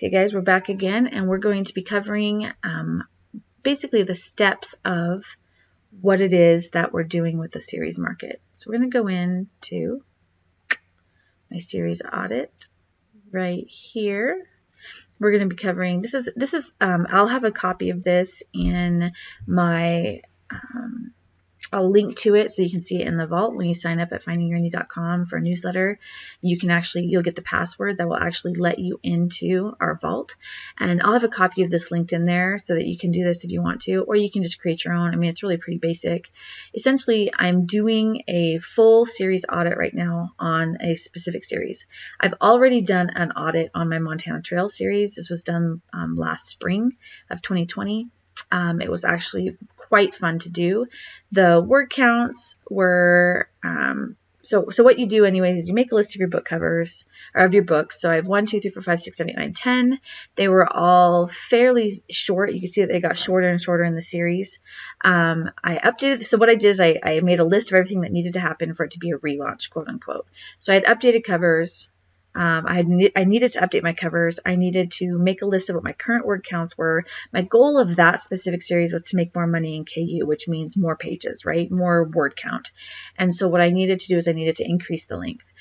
Okay, guys, we're back again, and we're going to be covering basically the steps of what it is that we're doing with the series market. So we're going to go into my series audit right here. We're going to be covering, this is I'll have a copy of this in my I'll link to it so you can see it in the vault. When you sign up at findingyourindy.com for a newsletter, you'll get the password that will actually let you into our vault. And I'll have a copy of this linked in there so that you can do this if you want to, or you can just create your own. I mean, it's really pretty basic. Essentially, I'm doing a full series audit right now on a specific series. I've already done an audit on my Montana Trail series. This was done last spring of 2020. It was actually quite fun to do. The word counts were, so what you do anyways is you make a list of your book covers, or of your books. So I have 1, 2, 3, 4, 5, 6, 7, 8, 9, 10. They were all fairly short. You can see that they got shorter and shorter in the series. I updated, so what I did is I made a list of everything that needed to happen for it to be a relaunch, quote unquote. So I had updated covers. I needed to update my covers. I needed to make a list of what my current word counts were. My goal of that specific series was to make more money in KU, which means more pages, right? More word count. And so what I needed to do is I needed to increase the length,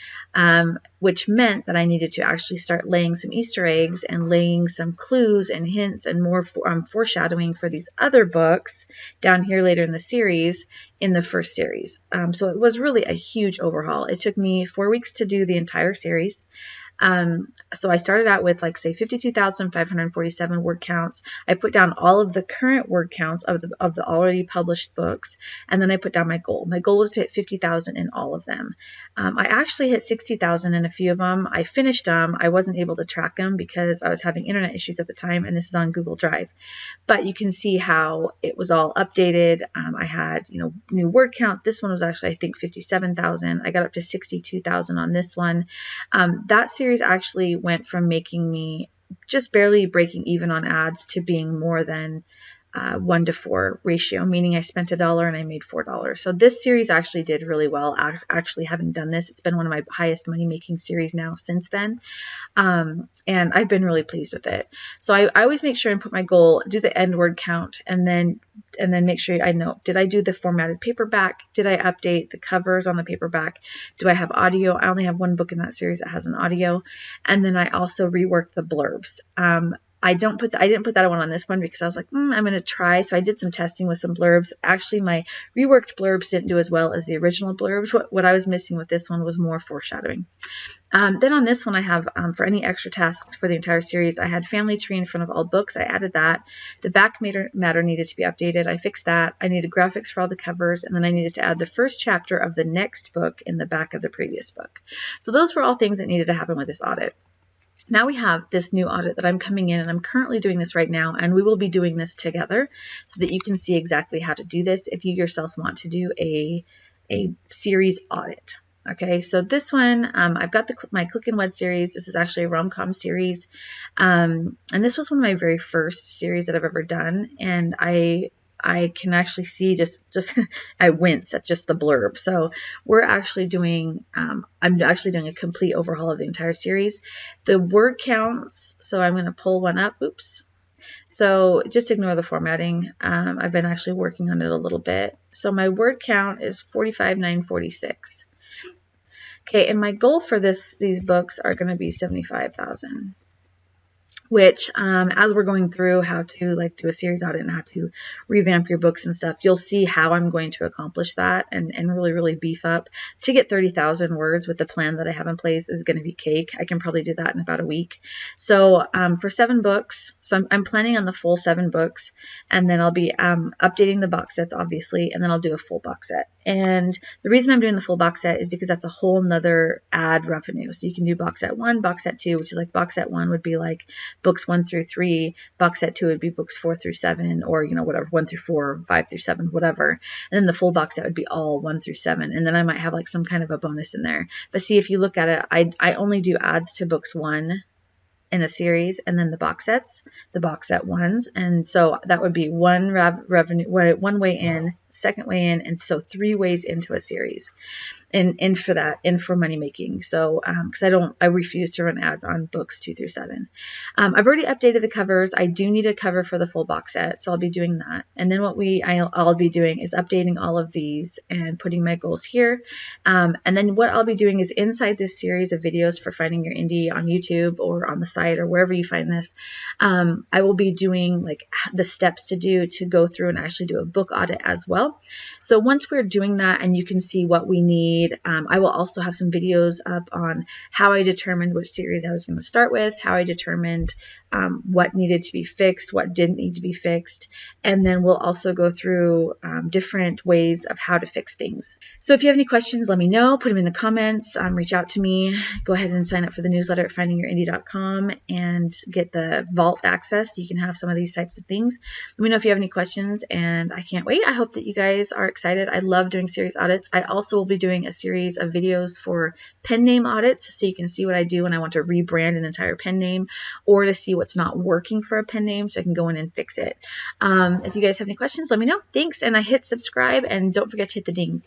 which meant that I needed to actually start laying some Easter eggs and laying some clues and hints and more foreshadowing for these other books down here later in the series in the first series. So it was really a huge overhaul. It took me 4 weeks to do the entire series. So I started out with, like, say, 52,547 word counts. I put down all of the current word counts of the already published books, and then I put down my goal. My goal was to hit 50,000 in all of them. I actually hit 60,000 in a few of them. I finished them. I wasn't able to track them because I was having internet issues at the time, and this is on Google Drive. But you can see how it was all updated. I had, new word counts. This one was actually, I think, 57,000. I got up to 62,000 on this one. That series actually went from making me just barely breaking even on ads to being more than 1 to 4 ratio, meaning I spent $1 and I made $4. So this series actually did really well. Actually, having done this, it's been one of my highest money making series now since then. And I've been really pleased with it. So I always make sure and put my goal, do the end word count, and then make sure I know, did I do the formatted paperback? Did I update the covers on the paperback? Do I have audio? I only have one book in that series that has an audio. And then I also reworked the blurbs. I didn't put that one on this one because I was like, I'm going to try. So I did some testing with some blurbs. Actually, my reworked blurbs didn't do as well as the original blurbs. What I was missing with this one was more foreshadowing. Then on this one, I have, for any extra tasks for the entire series, I had family tree in front of all books. I added that. The back matter needed to be updated. I fixed that. I needed graphics for all the covers, and then I needed to add the first chapter of the next book in the back of the previous book. So those were all things that needed to happen with this audit. Now we have this new audit that I'm coming in, and I'm currently doing this right now, and we will be doing this together so that you can see exactly how to do this if you yourself want to do a series audit. Okay, so this one, I've got my Click and Wed series. This is actually a rom-com series, and this was one of my very first series that I've ever done, and I can actually see just I wince at just the blurb. So we're actually doing, I'm actually doing a complete overhaul of the entire series. The word counts, so I'm going to pull one up. Oops. So just ignore the formatting. I've been actually working on it a little bit. So my word count is 45,946. Okay, and my goal for these books are going to be 75,000. Which, as we're going through how to do a series audit and how to revamp your books and stuff, you'll see how I'm going to accomplish that and really, really beef up. To get 30,000 words with the plan that I have in place is going to be cake. I can probably do that in about a week. So for 7 books, so I'm planning on the full 7 books, and then I'll be updating the box sets, obviously, and then I'll do a full box set. And the reason I'm doing the full box set is because that's a whole nother ad revenue. So you can do box set 1, box set 2, which is like box set 1 would be like books 1 through 3, box set 2 would be books 4 through 7, or whatever, 1 through 4, 5 through 7, whatever. And then the full box set would be all 1 through 7, and then I might have like some kind of a bonus in there. But see, if you look at it, I only do ads to books 1 in a series, and then the box sets, the box set ones, and so that would be one way in, second way in, and so 3 ways into a series. And for that, and for money making. So, because I refuse to run ads on books 2 through 7. I've already updated the covers. I do need a cover for the full box set, so I'll be doing that. And then what I'll be doing is updating all of these and putting my goals here. And then what I'll be doing is inside this series of videos for finding your indie on YouTube or on the site or wherever you find this, I will be doing like the steps to go through and actually do a book audit as well. So once we're doing that and you can see what we need, I will also have some videos up on how I determined which series I was going to start with, how I determined what needed to be fixed, what didn't need to be fixed, and then we'll also go through different ways of how to fix things. So if you have any questions, let me know, put them in the comments, reach out to me, go ahead and sign up for the newsletter at findingyourindie.com and get the vault access so you can have some of these types of things. Let me know if you have any questions, and I can't wait. I hope that you guys are excited. I love doing series audits. I also will be doing a series of videos for pen name audits so you can see what I do when I want to rebrand an entire pen name or to see what's not working for a pen name so I can go in and fix it. If you guys have any questions, let me know. Thanks, and I hit subscribe, and don't forget to hit the ding.